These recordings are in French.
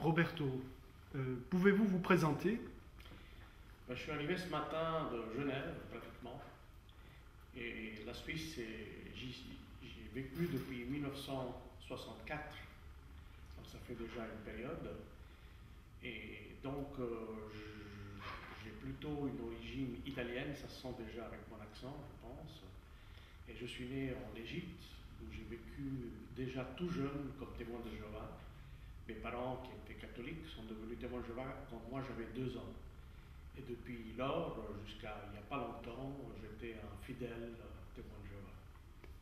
Roberto, pouvez-vous vous présenter? Je suis arrivé ce matin de Genève, pratiquement. Et la Suisse, j'y ai vécu depuis 1964. Donc ça fait déjà une période. Et donc, j'ai plutôt une origine italienne, ça se sent déjà avec mon accent, je pense. Et je suis né en Égypte, où j'ai vécu déjà tout jeune comme témoin de Jéhovah. Mes parents, qui étaient catholiques, sont devenus témoins de Jéhovah quand moi j'avais 2 ans. Et depuis lors, jusqu'à il n'y a pas longtemps, j'étais un fidèle témoin de Jéhovah.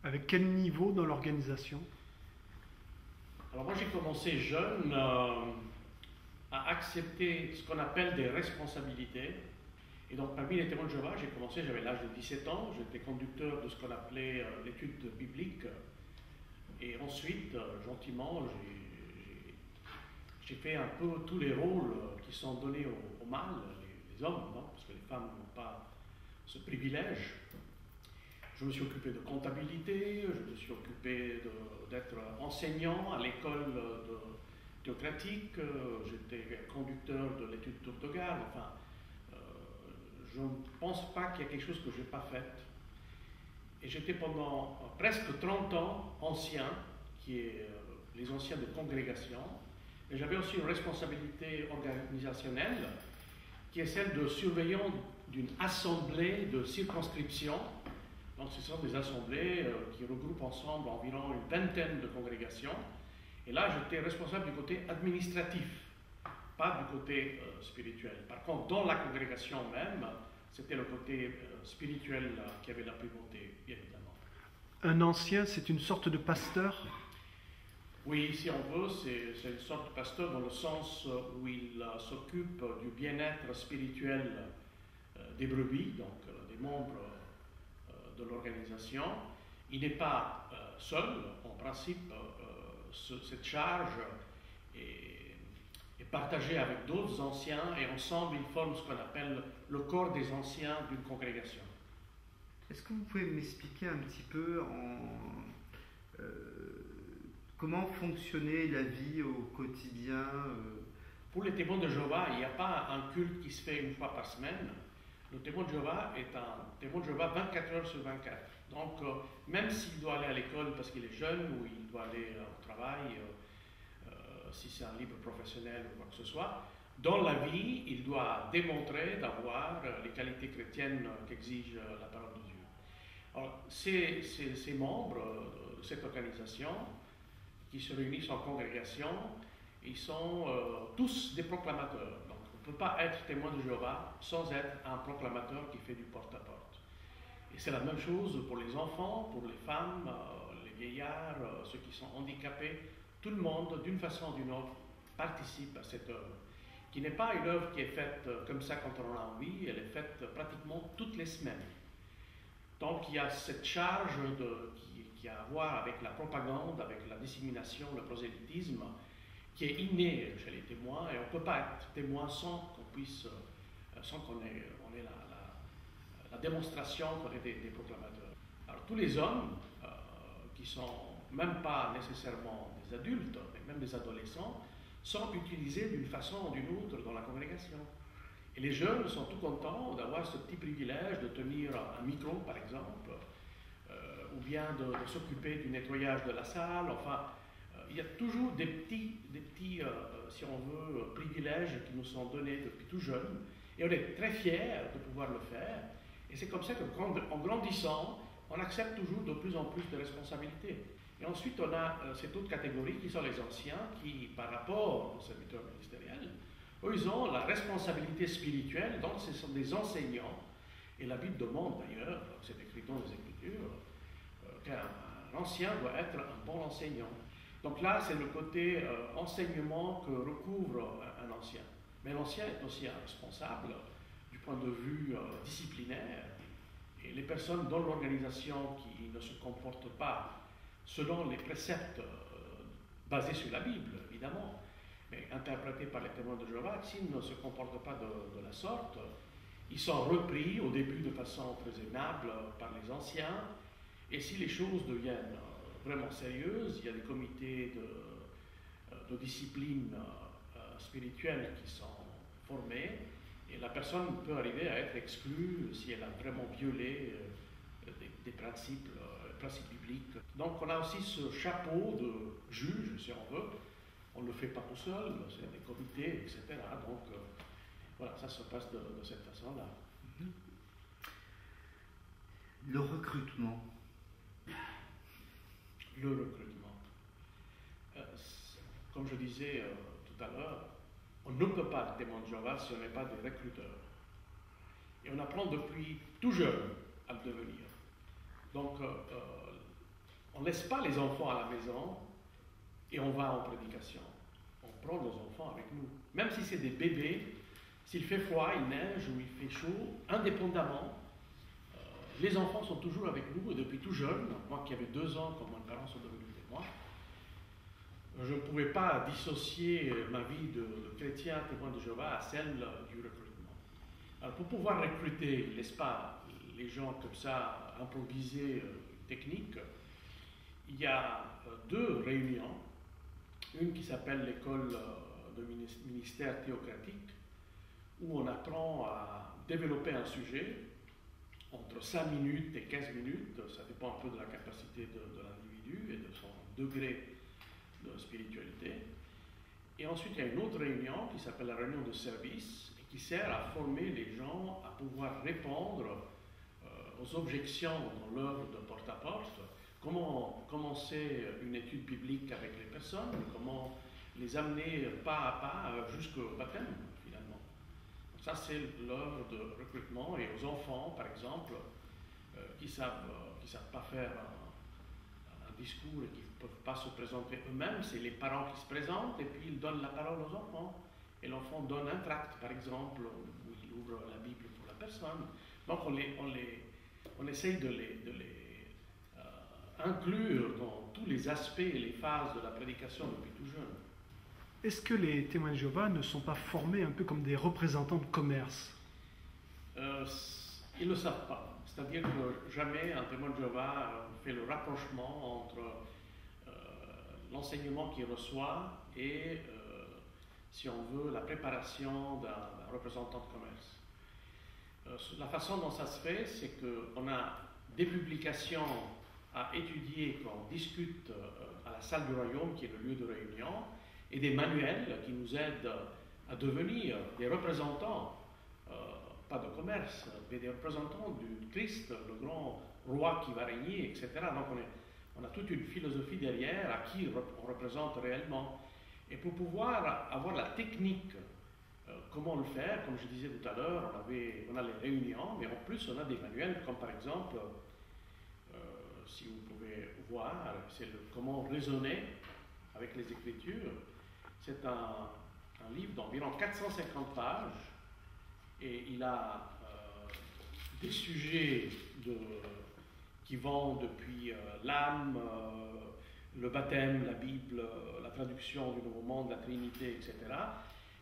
Avec quel niveau dans l'organisation? Alors moi j'ai commencé jeune à accepter ce qu'on appelle des responsabilités. Et donc parmi les témoins de Jéhovah, j'ai commencé, j'avais l'âge de 17 ans, j'étais conducteur de ce qu'on appelait l'étude biblique. Et ensuite, gentiment, j'ai fait un peu tous les rôles qui sont donnés aux mâles, les hommes, non, parce que les femmes n'ont pas ce privilège. Je me suis occupé de comptabilité, je me suis occupé d'être enseignant à l'école théocratique, j'étais conducteur de l'étude tour de garde, enfin, je ne pense pas qu'il y a quelque chose que je n'ai pas fait. Et j'étais pendant presque 30 ans ancien, qui est les anciens de congrégation. Et j'avais aussi une responsabilité organisationnelle, qui est celle de surveillant d'une assemblée de circonscription. Donc ce sont des assemblées qui regroupent ensemble environ une vingtaine de congrégations. Et là, j'étais responsable du côté administratif, pas du côté spirituel. Par contre, dans la congrégation même, c'était le côté spirituel qui avait la primauté, bien évidemment. Un ancien, c'est une sorte de pasteur? Oui, si on veut, c'est une sorte de pasteur dans le sens où il s'occupe du bien-être spirituel des brebis, donc des membres de l'organisation. Il n'est pas seul, en principe, cette charge est partagée avec d'autres anciens et ensemble ils forment ce qu'on appelle le corps des anciens d'une congrégation. Est-ce que vous pouvez m'expliquer un petit peu comment fonctionnait la vie au quotidien Pour les témoins de Jéhovah, il n'y a pas un culte qui se fait une fois par semaine. Le témoin de Jéhovah est un témoin de Jéhovah 24 heures sur 24. Donc, même s'il doit aller à l'école parce qu'il est jeune ou il doit aller au travail, si c'est un libre professionnel ou quoi que ce soit, dans la vie, il doit démontrer d'avoir les qualités chrétiennes qu'exige la parole de Dieu. Alors, ces membres de cette organisation qui se réunissent en congrégation, ils sont tous des proclamateurs. Donc, on ne peut pas être témoin de Jéhovah sans être un proclamateur qui fait du porte-à-porte. Et c'est la même chose pour les enfants, pour les femmes, les vieillards, ceux qui sont handicapés. Tout le monde, d'une façon ou d'une autre, participe à cette œuvre, qui n'est pas une œuvre qui est faite comme ça quand on en a envie, elle est faite pratiquement toutes les semaines. Donc il y a cette charge qui a à voir avec la propagande, avec la dissémination, le prosélytisme, qui est inné chez les témoins, et on ne peut pas être témoin sans qu'on ait la démonstration qu'on est des proclamateurs. Alors tous les hommes qui sont même pas nécessairement des adultes, mais même des adolescents, sont utilisés d'une façon ou d'une autre dans la congrégation. Et les jeunes sont tout contents d'avoir ce petit privilège de tenir un micro, par exemple, ou bien de s'occuper du nettoyage de la salle. Enfin, il y a toujours des petits si on veut, privilèges qui nous sont donnés depuis tout jeune. Et on est très fiers de pouvoir le faire. Et c'est comme ça qu'en grandissant, on accepte toujours de plus en plus de responsabilités. Et ensuite, on a cette autre catégorie qui sont les anciens qui, par rapport aux serviteurs ministériels, eux, ils ont la responsabilité spirituelle, donc ce sont des enseignants. Et la Bible demande d'ailleurs, c'est écrit dans les Écritures, qu'un ancien doit être un bon enseignant. Donc là, c'est le côté enseignement que recouvre un ancien. Mais l'ancien est aussi un responsable du point de vue disciplinaire. Et les personnes dans l'organisation qui ne se comportent pas selon les préceptes basés sur la Bible, évidemment, mais interprétés par les témoins de Jéhovah, s'ils ne se comportent pas de la sorte, ils sont repris au début de façon très aimable par les anciens, et si les choses deviennent vraiment sérieuses, il y a des comités de discipline spirituels qui sont formés, et la personne peut arriver à être exclue si elle a vraiment violé des principes bibliques. Donc on a aussi ce chapeau de juge, si on veut. On ne le fait pas tout seul, c'est des comités, etc. Donc voilà, ça se passe de cette façon-là. Le recrutement. Le recrutement. Comme je disais tout à l'heure, on ne peut pas être témoin de Jéhovah si on n'est pas des recruteurs. Et on apprend depuis tout jeune à le devenir. Donc, on ne laisse pas les enfants à la maison et on va en prédication. On prend nos enfants avec nous. Même si c'est des bébés, s'il fait froid, il neige ou il fait chaud, indépendamment, les enfants sont toujours avec nous et depuis tout jeune. Moi qui avais 2 ans quand mes parents sont devenus témoins, je ne pouvais pas dissocier ma vie de chrétien témoin de Jéhovah à celle du recrutement. Alors pour pouvoir recruter, n'est-ce pas, les gens comme ça, improvisés, techniques, il y a 2 réunions. Une qui s'appelle l'école de ministère théocratique, où on apprend à développer un sujet entre 5 minutes et 15 minutes, ça dépend un peu de la capacité de l'individu et de son degré de spiritualité. Et ensuite, il y a une autre réunion qui s'appelle la réunion de service et qui sert à former les gens à pouvoir répondre aux objections dans l'œuvre de porte-à-porte, comment commencer une étude biblique avec les personnes, comment les amener pas à pas jusqu'au baptême, finalement. Ça, c'est l'œuvre de recrutement. Et aux enfants, par exemple, qui ne savent pas faire un discours et qui ne peuvent pas se présenter eux-mêmes, c'est les parents qui se présentent et puis ils donnent la parole aux enfants. Et l'enfant donne un tract, par exemple, où il ouvre la Bible pour la personne. Donc on essaye de les inclure dans tous les aspects et les phases de la prédication depuis tout jeune. Est-ce que les témoins de Jéhovah ne sont pas formés un peu comme des représentants de commerce? Ils ne le savent pas. C'est-à-dire que jamais un témoin de Jéhovah fait le rapprochement entre l'enseignement qu'il reçoit et, si on veut, la préparation d'un représentant de commerce. La façon dont ça se fait, c'est qu'on a des publications à étudier quand on discute à la salle du royaume, qui est le lieu de réunion, et des manuels qui nous aident à devenir des représentants, pas de commerce, mais des représentants du Christ, le grand roi qui va régner, etc. Donc on a toute une philosophie derrière à qui on représente réellement. Et pour pouvoir avoir la technique, comment le faire, comme je disais tout à l'heure, on a les réunions, mais en plus on a des manuels, comme par exemple, si vous pouvez voir, c'est comment raisonner avec les Écritures. C'est un livre d'environ 450 pages et il a des sujets qui vont depuis l'âme, le baptême, la Bible, la traduction du Nouveau Monde, la Trinité, etc.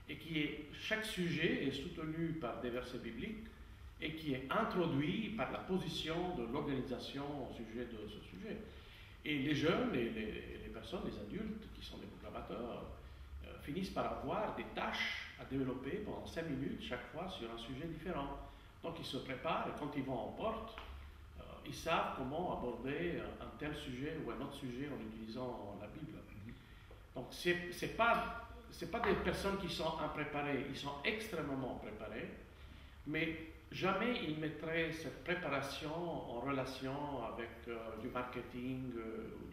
Et chaque sujet est soutenu par des versets bibliques et qui est introduit par la position de l'organisation au sujet de ce sujet. Et les jeunes et les personnes, les adultes qui sont des proclamateurs, finissent par avoir des tâches à développer pendant 5 minutes chaque fois sur un sujet différent. Donc ils se préparent et quand ils vont en porte, ils savent comment aborder un tel sujet ou un autre sujet en utilisant la Bible. Donc c'est pas des personnes qui sont impréparées, ils sont extrêmement préparés, mais jamais ils mettraient cette préparation en relation avec du marketing ou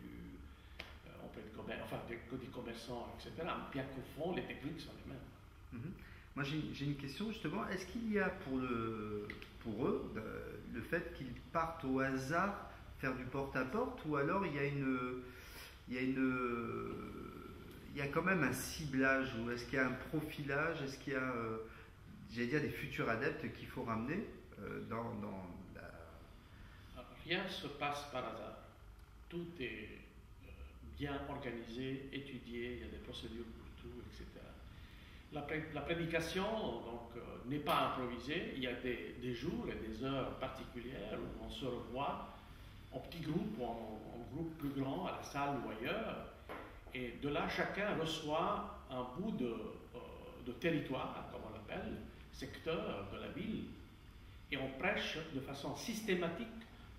des commerçants, etc. Bien qu'au fond, les techniques sont les mêmes. Moi, j'ai une question justement. Est-ce qu'il y a pour eux le fait qu'ils partent au hasard faire du porte-à-porte, ou alors il y a quand même un ciblage, ou est-ce qu'il y a un profilage, est-ce qu'il y a, j'allais dire, des futurs adeptes qu'il faut ramener dans la... Rien ne se passe par hasard. Tout est bien organisé, étudié, il y a des procédures pour tout, etc. La prédication n'est pas improvisée, il y a des jours et des heures particulières où on se revoit en petits groupes ou en groupe plus grand à la salle ou ailleurs, et de là chacun reçoit un bout de territoire, comme on l'appelle, secteur de la ville, et on prêche de façon systématique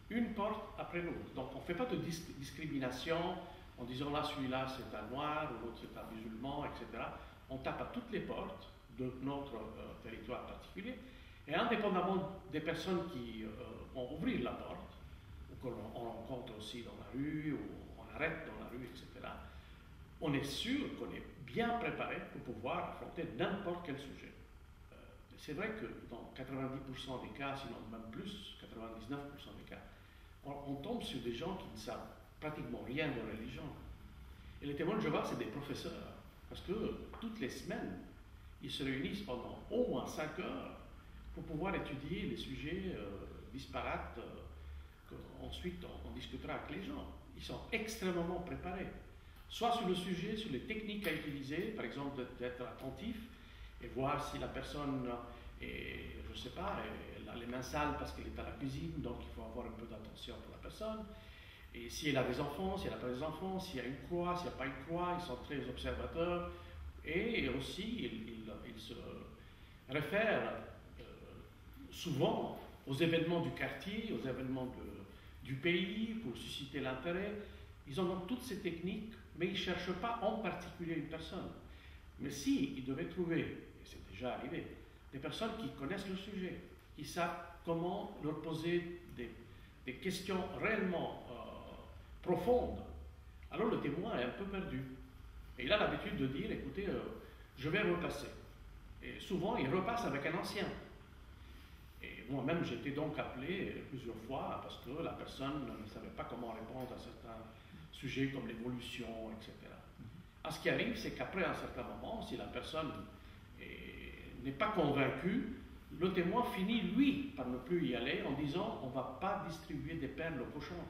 une porte après l'autre. Donc on ne fait pas de discrimination en disant là celui-là c'est un noir ou l'autre c'est un musulman, etc. On tape à toutes les portes de notre territoire particulier, et indépendamment des personnes qui vont ouvrir la porte, ou qu'on rencontre aussi dans la rue, ou on arrête dans la rue, etc., on est sûr qu'on est bien préparé pour pouvoir affronter n'importe quel sujet. C'est vrai que dans 90% des cas, sinon même plus, 99% des cas, on tombe sur des gens qui ne savent pratiquement rien de religion. Et les témoins de Jéhovah, c'est des professeurs, parce que toutes les semaines, ils se réunissent pendant au moins 5 heures pour pouvoir étudier les sujets disparates qu'ensuite on discutera avec les gens. Ils sont extrêmement préparés, soit sur le sujet, sur les techniques à utiliser, par exemple d'être attentif et voir si la personne est, je ne sais pas, elle a les mains sales parce qu'elle est à la cuisine, donc il faut avoir un peu d'attention pour la personne. Et si elle a des enfants, si elle n'a pas des enfants, s'il y a une croix, s'il n'y a pas une croix, ils sont très observateurs. Et aussi, ils se réfèrent souvent aux événements du quartier, aux événements du pays, pour susciter l'intérêt. Ils en ont toutes ces techniques, mais ils ne cherchent pas en particulier une personne. Mais si ils devaient trouver, et c'est déjà arrivé, des personnes qui connaissent le sujet, qui savent comment leur poser des questions réellement profondes, alors le témoin est un peu perdu. Et il a l'habitude de dire, écoutez, je vais repasser. Et souvent, il repasse avec un ancien. Et moi-même, j'ai été donc appelé plusieurs fois parce que la personne ne savait pas comment répondre à certains sujets comme l'évolution, etc. Ce qui arrive, c'est qu'après un certain moment, si la personne n'est pas convaincue, le témoin finit, lui, par ne plus y aller en disant on ne va pas distribuer des perles aux cochons.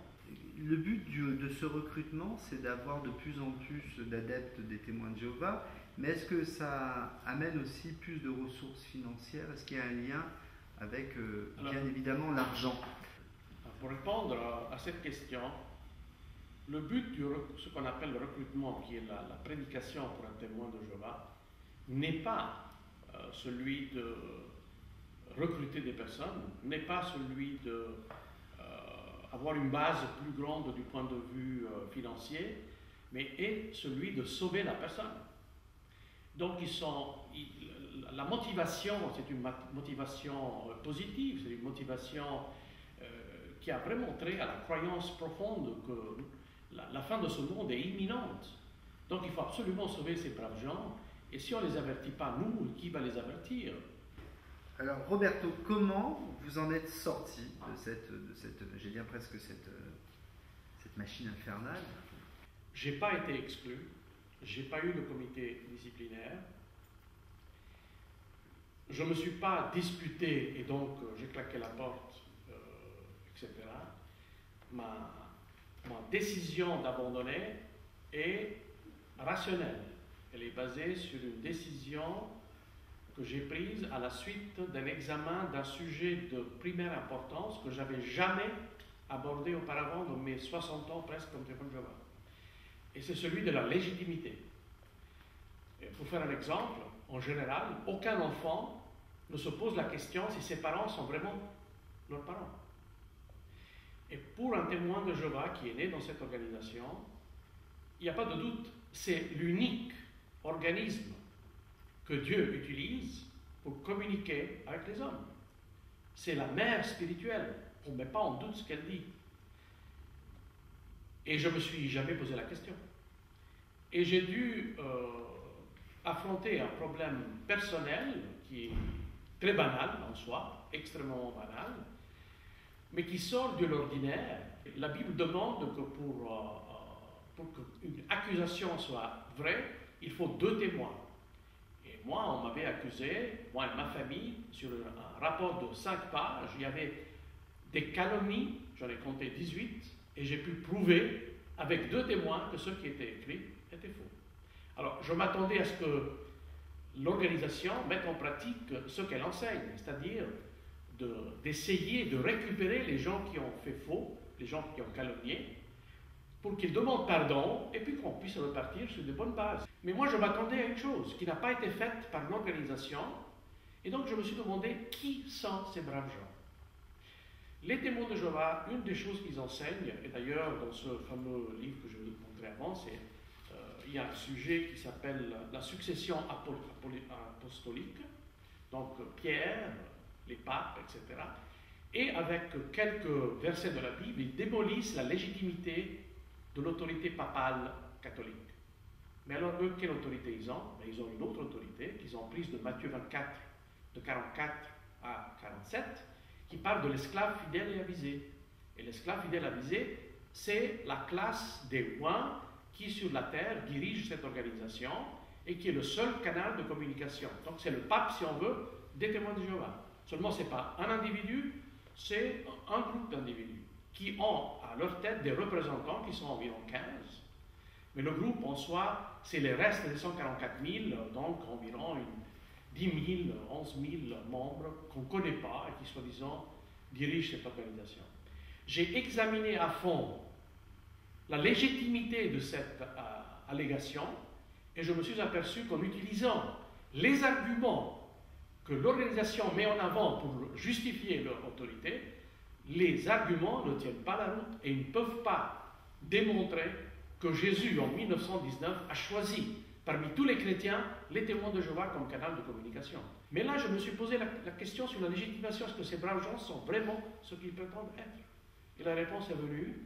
Le but de ce recrutement, c'est d'avoir de plus en plus d'adeptes des témoins de Jéhovah, mais est-ce que ça amène aussi plus de ressources financières? Est-ce qu'il y a un lien avec, bien évidemment, l'argent? Pour répondre à cette question, le but de ce qu'on appelle le recrutement, qui est la prédication pour un témoin de Jéhovah, n'est pas celui de recruter des personnes, n'est pas celui de avoir une base plus grande du point de vue financier, mais est celui de sauver la personne. Donc la motivation, c'est une motivation positive, c'est une motivation qui a vraiment trait à la croyance profonde que la fin de ce monde est imminente. Donc il faut absolument sauver ces braves gens, et si on ne les avertit pas, nous, qui va les avertir? Alors Roberto, comment vous en êtes sorti de cette j'ai bien presque cette machine infernale? Je n'ai pas été exclu, je n'ai pas eu de comité disciplinaire, je ne me suis pas disputé et donc j'ai claqué la porte, etc. Ma décision d'abandonner est rationnelle. Elle est basée sur une décision que j'ai prise à la suite d'un examen d'un sujet de primaire importance que je n'avais jamais abordé auparavant dans mes 60 ans presque comme témoin de Jéhovah. Et c'est celui de la légitimité. Et pour faire un exemple, en général, aucun enfant ne se pose la question si ses parents sont vraiment leurs parents. Et pour un témoin de Jéhovah qui est né dans cette organisation, il n'y a pas de doute, c'est l'unique organisme que Dieu utilise pour communiquer avec les hommes. C'est la mère spirituelle. On ne met pas en doute ce qu'elle dit. Et je ne me suis jamais posé la question. Et j'ai dû affronter un problème personnel qui est très banal en soi, extrêmement banal, mais qui sort de l'ordinaire. La Bible demande que pour qu'une accusation soit vraie, il faut 2 témoins. Et moi, on m'avait accusé, moi et ma famille, sur un rapport de 5 pages. Il y avait des calomnies, j'en ai compté 18, et j'ai pu prouver avec 2 témoins que ce qui était écrit était faux. Alors, je m'attendais à ce que l'organisation mette en pratique ce qu'elle enseigne, c'est-à-dire d'essayer de récupérer les gens qui ont fait faux, les gens qui ont calomnié, pour qu'il demande pardon et puis qu'on puisse repartir sur de bonnes bases. Mais moi, je m'attendais à une chose qui n'a pas été faite par l'organisation, et donc je me suis demandé qui sont ces braves gens. Les témoins de Jéhovah, une des choses qu'ils enseignent, et d'ailleurs dans ce fameux livre que je vous montrais avant, il y a un sujet qui s'appelle la succession apostolique, donc Pierre, les papes, etc. Et avec quelques versets de la Bible, ils démolissent la légitimité de l'autorité papale catholique. Mais alors, eux, quelle autorité ils ont? Ils ont une autre autorité qu'ils ont prise de Matthieu 24, de 44 à 47, qui parle de l'esclave fidèle et avisé. Et l'esclave fidèle et avisé, c'est la classe des rois qui, sur la terre, dirige cette organisation et qui est le seul canal de communication. Donc, c'est le pape, si on veut, des témoins de Jéhovah. Seulement, ce n'est pas un individu, c'est un groupe d'individus qui ont à leur tête des représentants qui sont environ 15. Mais le groupe en soi, c'est les restes des 144 000, donc environ 10 000, 11 000 membres qu'on ne connaît pas et qui, soi-disant, dirigent cette organisation. J'ai examiné à fond la légitimité de cette allégation et je me suis aperçu qu'en utilisant les arguments que l'organisation met en avant pour justifier leur autorité, les arguments ne tiennent pas la route et ils ne peuvent pas démontrer que Jésus, en 1919, a choisi parmi tous les chrétiens les témoins de Jéhovah comme canal de communication. Mais là, je me suis posé la question sur la légitimation. Est-ce que ces braves gens sont vraiment ce qu'ils prétendent être? Et la réponse est venue,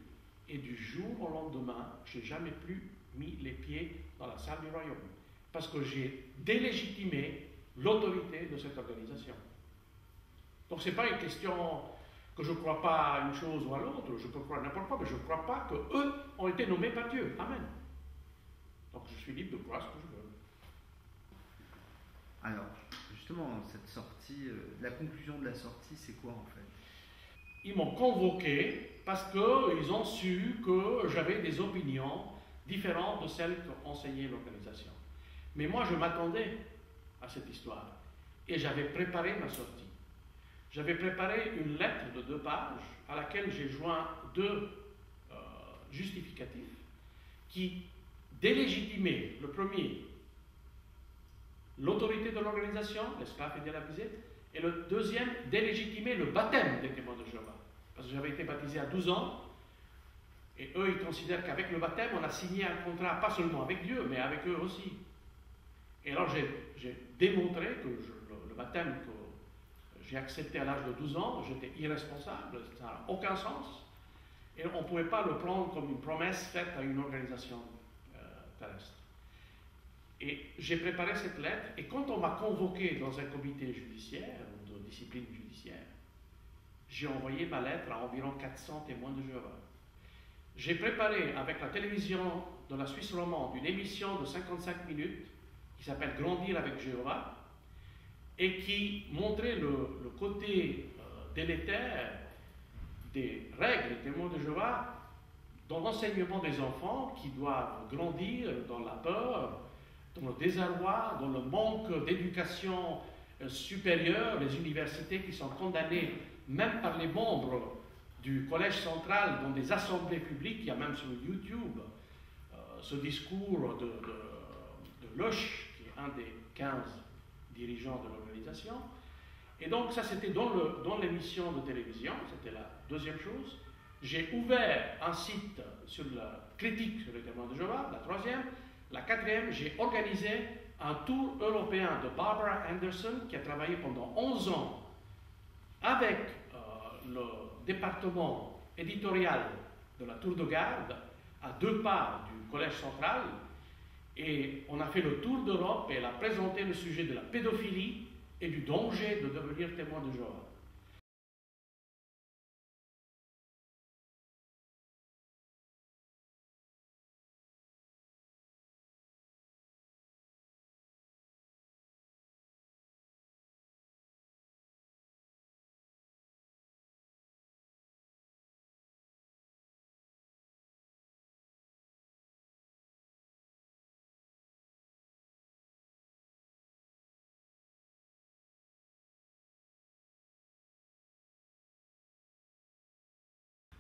et du jour au lendemain, je n'ai jamais plus mis les pieds dans la salle du royaume. Parce que j'ai délégitimé l'autorité de cette organisation. Donc ce n'est pas une question que je ne crois pas à une chose ou à l'autre, je peux croire n'importe quoi, mais je ne crois pas qu'eux ont été nommés par Dieu. Amen. Donc je suis libre de croire ce que je veux. Alors, justement, cette sortie, la conclusion de la sortie, c'est quoi en fait? Ils m'ont convoqué parce qu'ils ont su que j'avais des opinions différentes de celles qu'enseignait l'organisation. Mais moi, je m'attendais à cette histoire et j'avais préparé ma sortie. J'avais préparé une lettre de 2 pages à laquelle j'ai joint 2 justificatifs qui délégitimaient, le premier, l'autorité de l'organisation, l'esclave fidèle avisé, et le deuxième, délégitimait le baptême des témoins de Jéhovah. Parce que j'avais été baptisé à 12 ans, et eux, ils considèrent qu'avec le baptême, on a signé un contrat, pas seulement avec Dieu, mais avec eux aussi. Et alors, j'ai démontré que le baptême que j'ai accepté à l'âge de 12 ans, j'étais irresponsable, ça n'a aucun sens, et on ne pouvait pas le prendre comme une promesse faite à une organisation terrestre. Et j'ai préparé cette lettre, et quand on m'a convoqué dans un comité judiciaire, ou de discipline judiciaire, j'ai envoyé ma lettre à environ 400 témoins de Jéhovah. J'ai préparé avec la télévision de la Suisse romande une émission de 55 minutes qui s'appelle Grandir avec Jéhovah et qui montrait le côté délétère des règles des témoins de Jéhovah dans l'enseignement des enfants qui doivent grandir dans la peur, dans le désarroi, dans le manque d'éducation supérieure, les universités qui sont condamnées même par les membres du Collège central dans des assemblées publiques. Il y a même sur YouTube ce discours de Loesch, qui est un des 15 dirigeants de l'organisation. Et donc ça c'était dans l'émission de télévision, c'était la deuxième chose. J'ai ouvert un site sur la critique sur les témoins de Jéhovah, la troisième. La quatrième, j'ai organisé un tour européen de Barbara Anderson qui a travaillé pendant 11 ans avec le département éditorial de la Tour de Garde à 2 pas du Collège central et on a fait le tour d'Europe et elle a présenté le sujet de la pédophilie et du danger de devenir témoin de Jéhovah.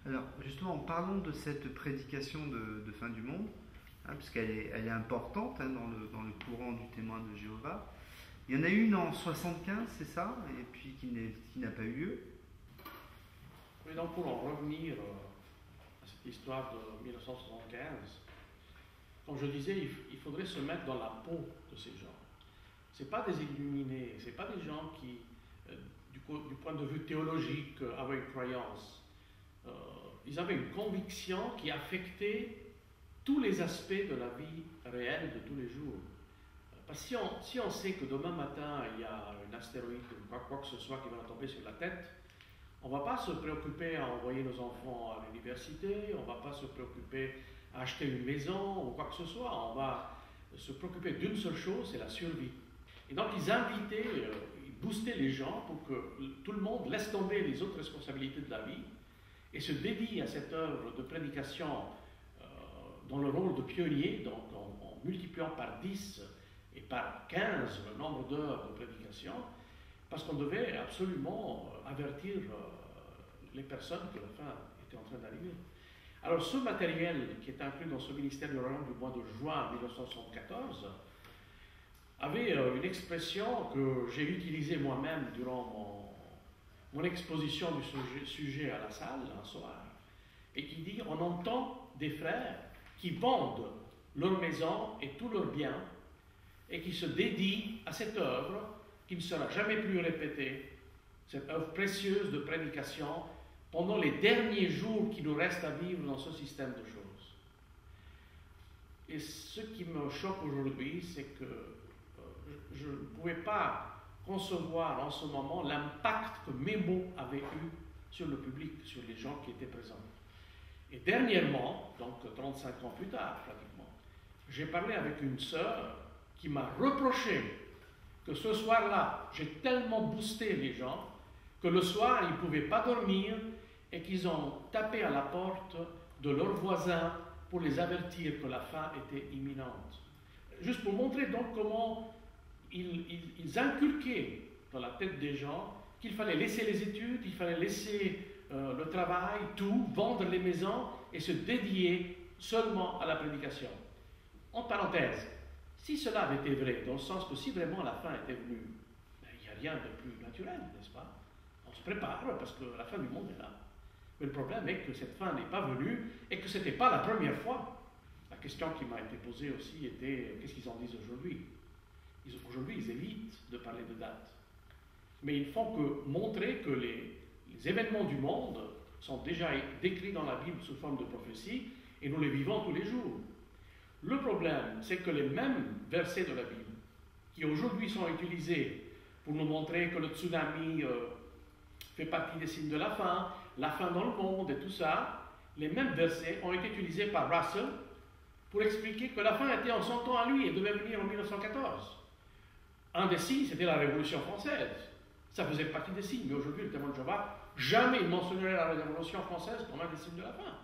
Alors, justement, parlons de cette prédication de fin du monde, puisqu'elle est importante dans le courant du témoin de Jéhovah. Il y en a une en 75, c'est ça, et puis qui n'a pas eu lieu. Oui, donc pour en revenir à cette histoire de 1975, comme je disais, il faudrait se mettre dans la peau de ces gens. Ce n'est pas des illuminés, ce n'est pas des gens qui, du point de vue théologique, avaient une croyance. Ils avaient une conviction qui affectait tous les aspects de la vie réelle de tous les jours. Parce que si on sait que demain matin, il y a un astéroïde ou quoi que ce soit qui va tomber sur la tête, on ne va pas se préoccuper à envoyer nos enfants à l'université, on ne va pas se préoccuper à acheter une maison ou quoi que ce soit. On va se préoccuper d'une seule chose, c'est la survie. Et donc ils invitaient, ils boostaient les gens pour que tout le monde laisse tomber les autres responsabilités de la vie et se dédie à cette œuvre de prédication dans le rôle de pionnier, donc en multipliant par 10 et par 15 le nombre d'heures de prédication, parce qu'on devait absolument avertir les personnes que la fin était en train d'arriver. Alors ce matériel qui est inclus dans ce ministère du Royaume du mois de juin 1974 avait une expression que j'ai utilisée moi-même durant mon exposition du sujet à la salle un soir, et qui dit: on entend des frères qui vendent leur maison et tous leurs biens et qui se dédient à cette œuvre qui ne sera jamais plus répétée, cette œuvre précieuse de prédication pendant les derniers jours qui nous restent à vivre dans ce système de choses. Et ce qui me choque aujourd'hui, c'est que je ne pouvais pas concevoir en ce moment l'impact que mes mots avaient eu sur le public, sur les gens qui étaient présents. Et dernièrement, donc 35 ans plus tard pratiquement, j'ai parlé avec une sœur qui m'a reproché que ce soir-là, j'ai tellement boosté les gens que le soir, ils ne pouvaient pas dormir et qu'ils ont tapé à la porte de leurs voisins pour les avertir que la fin était imminente. Juste pour montrer donc comment ils inculquaient dans la tête des gens qu'il fallait laisser les études, il fallait laisser le travail, tout, vendre les maisons et se dédier seulement à la prédication. En parenthèse, si cela avait été vrai, dans le sens que si vraiment la fin était venue, il n'y a rien de plus naturel, n'est-ce pas? On se prépare parce que la fin du monde est là. Mais le problème est que cette fin n'est pas venue et que ce n'était pas la première fois. La question qui m'a été posée aussi était: qu'est-ce qu'ils en disent aujourd'hui? Aujourd'hui, ils évitent de parler de date. Mais ils font que montrer que les événements du monde sont déjà décrits dans la Bible sous forme de prophétie et nous les vivons tous les jours. Le problème, c'est que les mêmes versets de la Bible, qui aujourd'hui sont utilisés pour nous montrer que le tsunami fait partie des signes de la fin dans le monde et tout ça, les mêmes versets ont été utilisés par Russell pour expliquer que la fin était en son temps à lui et devait venir en 1914. Un des signes, c'était la Révolution française. Ça faisait partie des signes, mais aujourd'hui, le témoin de Jéhovah, jamais il mentionnerait la Révolution française comme un des signes de la fin.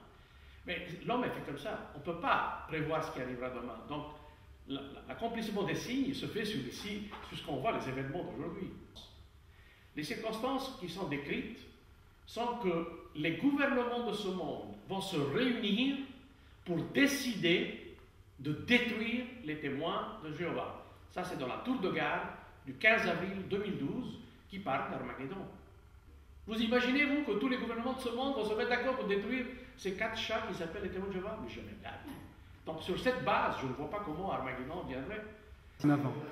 Mais l'homme est fait comme ça. On ne peut pas prévoir ce qui arrivera demain. Donc, l'accomplissement des signes se fait sur ce qu'on voit, les événements d'aujourd'hui. Les circonstances qui sont décrites sont que les gouvernements de ce monde vont se réunir pour décider de détruire les témoins de Jéhovah. Ça, c'est dans la tour de garde du 15 avril 2012 qui parle d'Armageddon. Vous imaginez-vous que tous les gouvernements de ce monde vont se mettre d'accord pour détruire ces 4 chats qui s'appellent les témoins de Jéhovah? Mais jamais de la vie. Donc sur cette base, je ne vois pas comment Armageddon viendrait.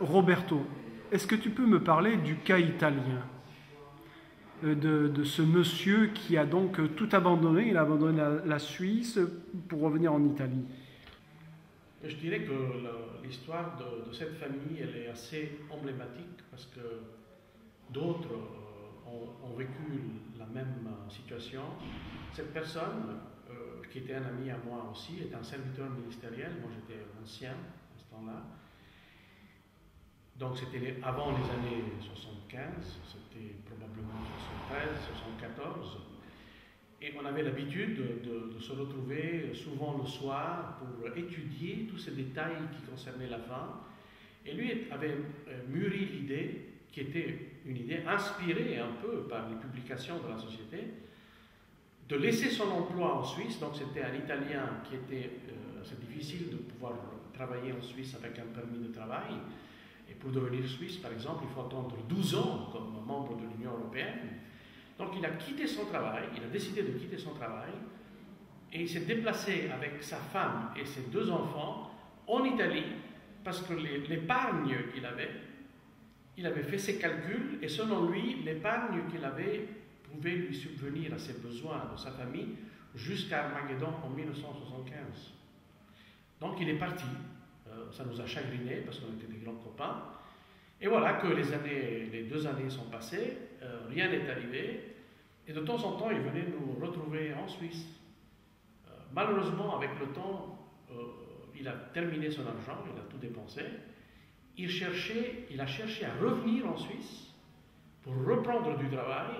Roberto, est-ce que tu peux me parler du cas italien, de ce monsieur qui a donc tout abandonné? Il a abandonné la Suisse pour revenir en Italie. Je dirais que l'histoire de cette famille, elle est assez emblématique parce que d'autres ont vécu la même situation. Cette personne, qui était un ami à moi aussi, était un serviteur ministériel. Moi, j'étais ancien à ce temps-là. Donc, c'était avant les années 75, c'était probablement 73, 74. Et on avait l'habitude de se retrouver souvent le soir pour étudier tous ces détails qui concernaient la fin. Et lui avait mûri l'idée, qui était une idée inspirée un peu par les publications de la société, de laisser son emploi en Suisse. Donc c'était un Italien qui était, c'est difficile de pouvoir travailler en Suisse avec un permis de travail. Et pour devenir Suisse, par exemple, il faut attendre 12 ans comme membre de l'Union européenne. Donc il a quitté son travail, il a décidé de quitter son travail et il s'est déplacé avec sa femme et ses 2 enfants en Italie parce que l'épargne qu'il avait, il avait fait ses calculs et selon lui, l'épargne qu'il avait pouvait lui subvenir à ses besoins de sa famille jusqu'à Armageddon en 1975. Donc il est parti. Ça nous a chagrinés parce qu'on était des grands copains. Et voilà que les 2 années sont passées, rien n'est arrivé. Et de temps en temps, il venait nous retrouver en Suisse. Malheureusement, avec le temps, il a terminé son argent, il a tout dépensé. Il a cherché à revenir en Suisse pour reprendre du travail,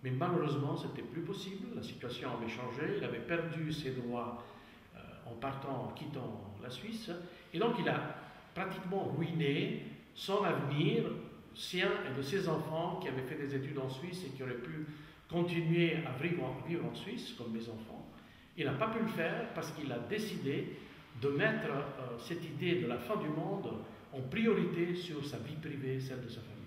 mais malheureusement, ce n'était plus possible. La situation avait changé, il avait perdu ses droits en quittant la Suisse. Et donc, il a pratiquement ruiné son avenir, sien et de ses enfants qui avaient fait des études en Suisse et qui auraient pu continuer à vivre en Suisse, comme mes enfants. Il n'a pas pu le faire parce qu'il a décidé de mettre cette idée de la fin du monde en priorité sur sa vie privée, celle de sa famille.